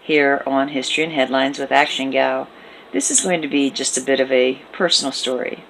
here on History and Headlines with ActionGal. This is going to be just a bit of a personal story.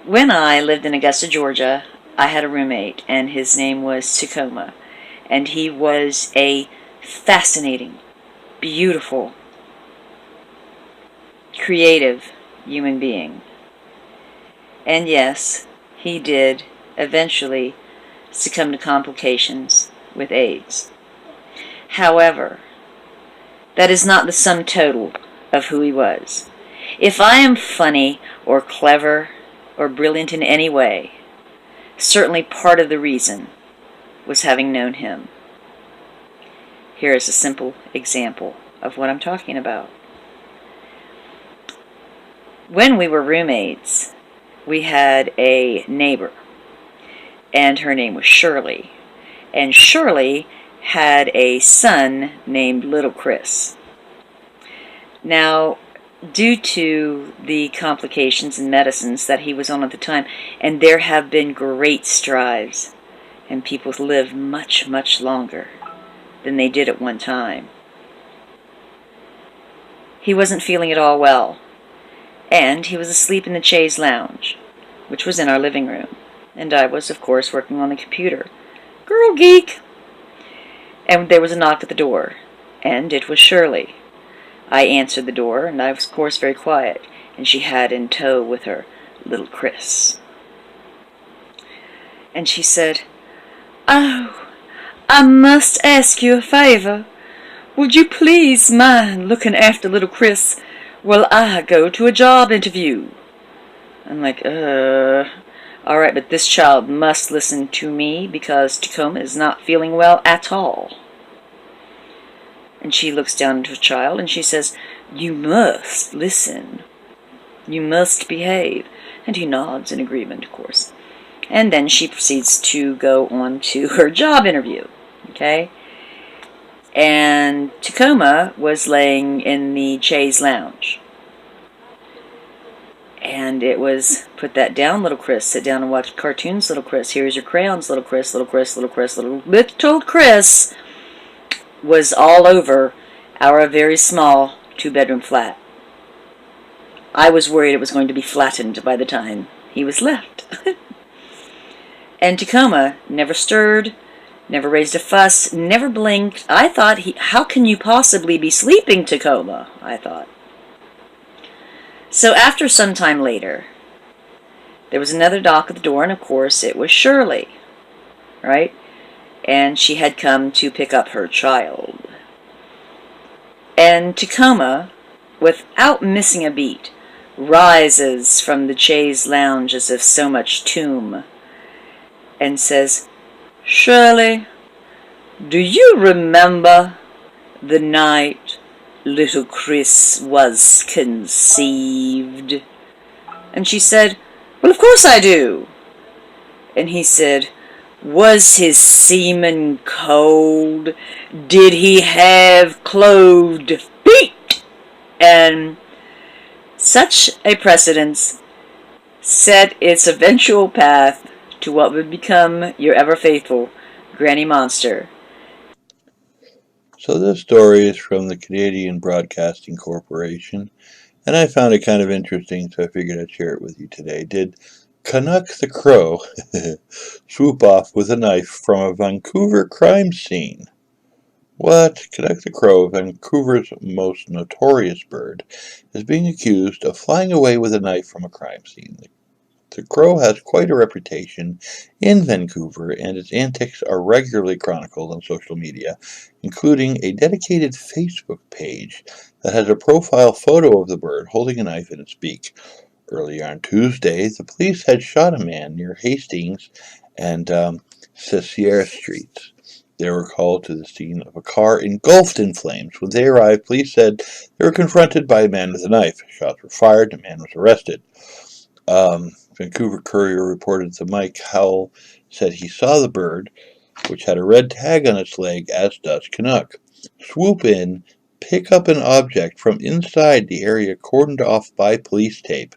When I lived in Augusta, Georgia, I had a roommate, and his name was Tacoma, and he was a fascinating, beautiful, creative human being. And yes, he did eventually succumb to complications with AIDS. However, that is not the sum total of who he was. If I am funny or clever or brilliant in any way, certainly part of the reason was having known him. Here is a simple example of what I'm talking about. When we were roommates, we had a neighbor, and her name was Shirley. And Shirley had a son named Little Chris. Now, due to the complications and medicines that he was on at the time, and there have been great strides, and people live much, much longer than they did at one time, he wasn't feeling at all well. And he was asleep in the chaise lounge, which was in our living room. And I was, of course, working on the computer. Girl geek! And there was a knock at the door, and it was Shirley. I answered the door, and I was, of course, very quiet, and she had in tow with her little Chris. And she said, "Oh, I must ask you a favor. Would you please mind looking after little Chris while I go to a job interview?" I'm like, alright, but this child must listen to me because Tacoma is not feeling well at all. And she looks down at her child and she says, "You must listen. You must behave." And he nods in agreement, of course. And then she proceeds to go on to her job interview. Okay? And Tacoma was laying in the chaise lounge. And it was, "Put that down, little Chris. Sit down and watch cartoons, little Chris. Here's your crayons, little Chris, little Chris, little Chris, little Chris," was all over our very small 2-bedroom flat. I was worried it was going to be flattened by the time he was left. And Tacoma never stirred, never raised a fuss, never blinked. I thought, how can you possibly be sleeping, Tacoma? I thought. So after some time later, there was another knock at the door, and of course it was Shirley, right? And she had come to pick up her child. And Tacoma, without missing a beat, rises from the chaise lounge as if so much tomb, and says, "Shirley, do you remember the night little Chris was conceived?" And she said, "Well, of course I do." And he said, "Was his semen cold? Did he have clothed feet?" And such a precedence set its eventual path to what would become your ever-faithful Granny Monster. So this story is from the Canadian Broadcasting Corporation, and I found it kind of interesting, so I figured I'd share it with you today. Did Canuck the Crow swoop off with a knife from a Vancouver crime scene? What? Canuck the Crow, Vancouver's most notorious bird, is being accused of flying away with a knife from a crime scene. The crow has quite a reputation in Vancouver, and its antics are regularly chronicled on social media, including a dedicated Facebook page that has a profile photo of the bird holding a knife in its beak. Earlier on Tuesday, the police had shot a man near Hastings and Cecier Streets. They were called to the scene of a car engulfed in flames. When they arrived, police said they were confronted by a man with a knife. Shots were fired, and the man was arrested. Vancouver Courier reported that Mike Howell said he saw the bird, which had a red tag on its leg, as does Canuck, swoop in, pick up an object from inside the area cordoned off by police tape.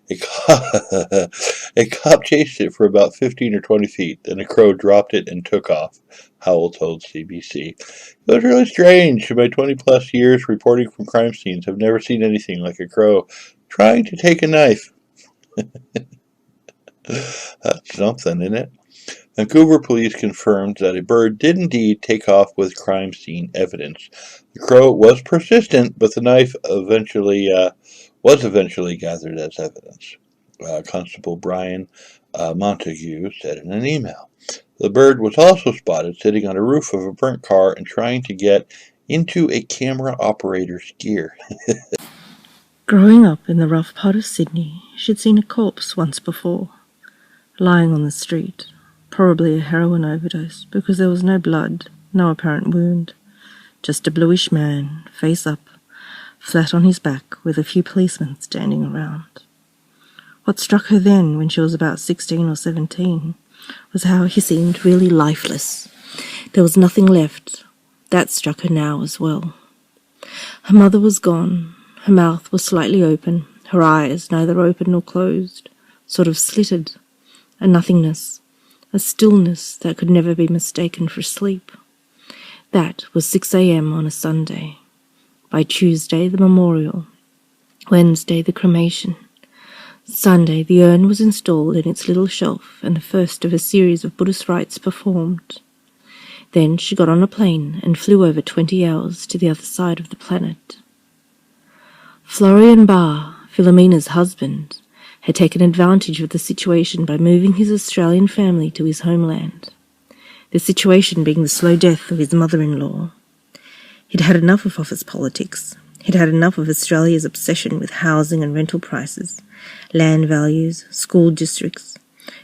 A cop chased it for about 15 or 20 feet, then a crow dropped it and took off, Howell told CBC. It was really strange. In my 20-plus years reporting from crime scenes, I've never seen anything like a crow trying to take a knife. That's something, isn't it? Vancouver police confirmed that a bird did indeed take off with crime scene evidence. The crow was persistent, but the knife was eventually gathered as evidence. Constable Brian Montague said in an email. The bird was also spotted sitting on a roof of a burnt car and trying to get into a camera operator's gear. Growing up in the rough part of Sydney, she'd seen a corpse once before, lying on the street, probably a heroin overdose, because there was no blood, no apparent wound, just a bluish man, face up, flat on his back, with a few policemen standing around. What struck her then, when she was about 16 or 17, was how he seemed really lifeless. There was nothing left. That struck her now as well. Her mother was gone. Her mouth was slightly open, her eyes neither open nor closed, sort of slitted, a nothingness, a stillness that could never be mistaken for sleep. That was 6 a.m. on a Sunday. By Tuesday, the memorial. Wednesday, the cremation. Sunday, the urn was installed in its little shelf and the first of a series of Buddhist rites performed. Then she got on a plane and flew over 20 hours to the other side of the planet. Florian Barr, Philomena's husband, had taken advantage of the situation by moving his Australian family to his homeland, the situation being the slow death of his mother-in-law. He'd had enough of office politics. He'd had enough of Australia's obsession with housing and rental prices, land values, school districts.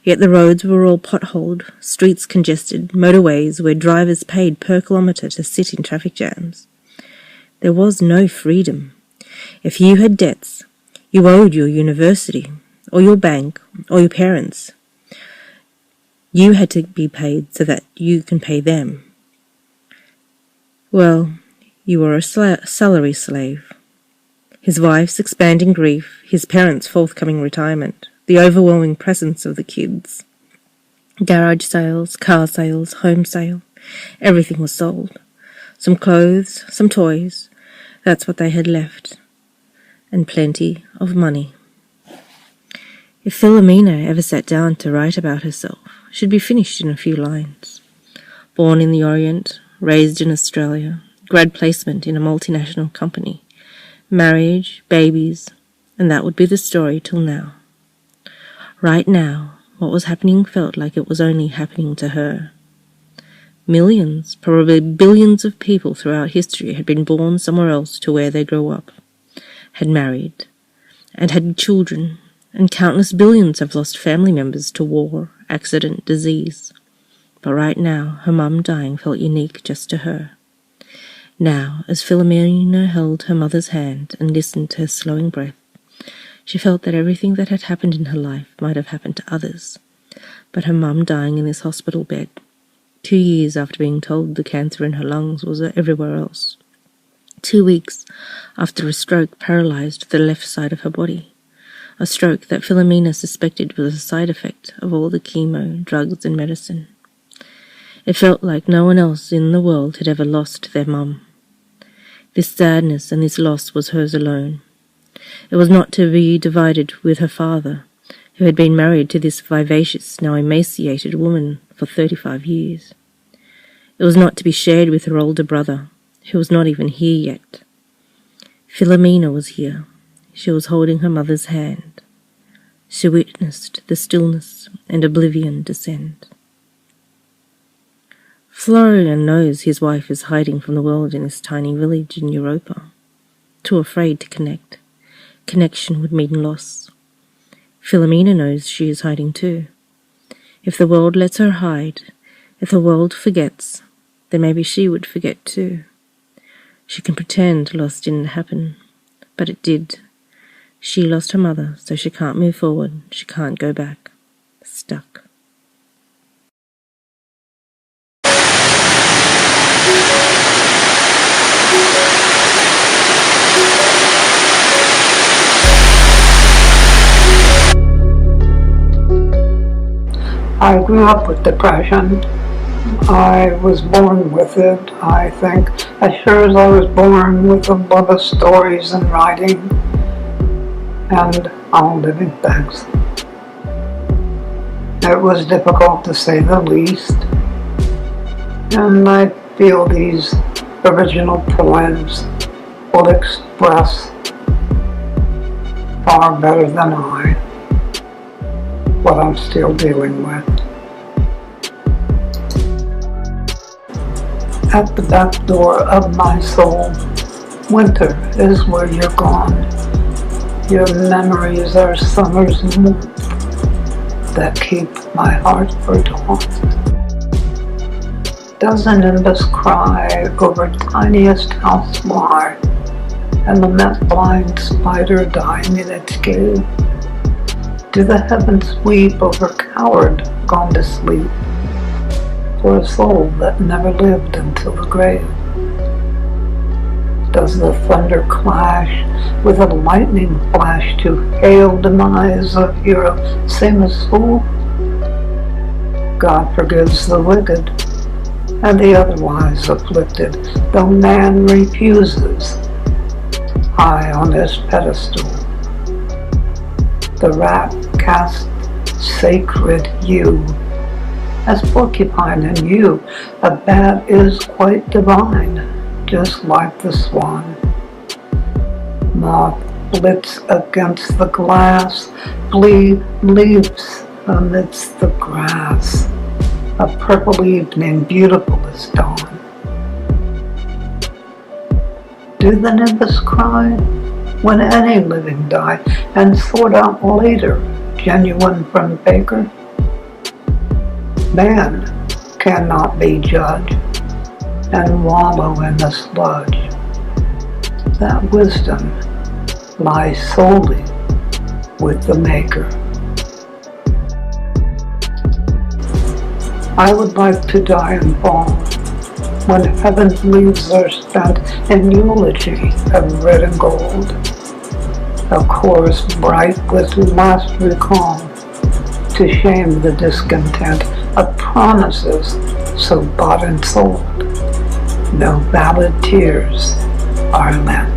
Yet the roads were all potholed, streets congested, motorways where drivers paid per kilometre to sit in traffic jams. There was no freedom. If you had debts, you owed your university, or your bank, or your parents. You had to be paid so that you can pay them. Well, you were a salary slave. His wife's expanding grief, his parents' forthcoming retirement, the overwhelming presence of the kids. Garage sales, car sales, home sale, everything was sold. Some clothes, some toys, that's what they had left. And plenty of money. If Philomena ever sat down to write about herself, she'd be finished in a few lines. Born in the Orient, raised in Australia, grad placement in a multinational company, marriage, babies, and that would be the story till now. Right now, what was happening felt like it was only happening to her. Millions, probably billions of people throughout history had been born somewhere else to where they grew up, had married, and had children, and countless billions have lost family members to war, accident, disease. But right now, her mum dying felt unique just to her. Now, as Philomena held her mother's hand and listened to her slowing breath, she felt that everything that had happened in her life might have happened to others. But her mum dying in this hospital bed, 2 years after being told the cancer in her lungs was everywhere else. 2 weeks after a stroke paralyzed the left side of her body. A stroke that Philomena suspected was a side effect of all the chemo, drugs and medicine. It felt like no one else in the world had ever lost their mum. This sadness and this loss was hers alone. It was not to be divided with her father, who had been married to this vivacious, now emaciated woman for 35 years. It was not to be shared with her older brother, who was not even here yet. Philomena was here. She was holding her mother's hand. She witnessed the stillness and oblivion descend. Florian knows his wife is hiding from the world in this tiny village in Europa, too afraid to connect. Connection would mean loss. Philomena knows she is hiding too. If the world lets her hide, if the world forgets, then maybe she would forget too. She can pretend loss didn't happen, but it did. She lost her mother, so she can't move forward, she can't go back. Stuck. I grew up with depression. I was born with it, I think, as sure as I was born with a love of stories and writing and all living things. It was difficult to say the least, and I feel these original poems will express far better than I what I'm still dealing with. At the back door of my soul, winter is where you're gone. Your memories are summer's warmth that keep my heart for dawn. Does an nimbus cry over tiniest housefly and lament blind spider dying in its cave? Do the heavens weep over coward gone to sleep for a soul that never lived until the grave? Does the thunder clash with a lightning flash to hail demise of hero, same as fool? God forgives the wicked and the otherwise afflicted, though man refuses high on his pedestal. The rat casts sacred you as porcupine and you, a bat is quite divine, just like the swan. Moth blits against the glass, flea leaps amidst the grass, a purple evening beautiful as dawn. Do the nimbus cry when any living die, and sort out later genuine from faker? Man cannot be judge and wallow in the sludge. That wisdom lies solely with the Maker. I would like to die and fall when heaven's leaves are spent in eulogy of red and gold, a chorus bright with last recall to shame the discontent of promises so bought and sold. No valid tears are lent.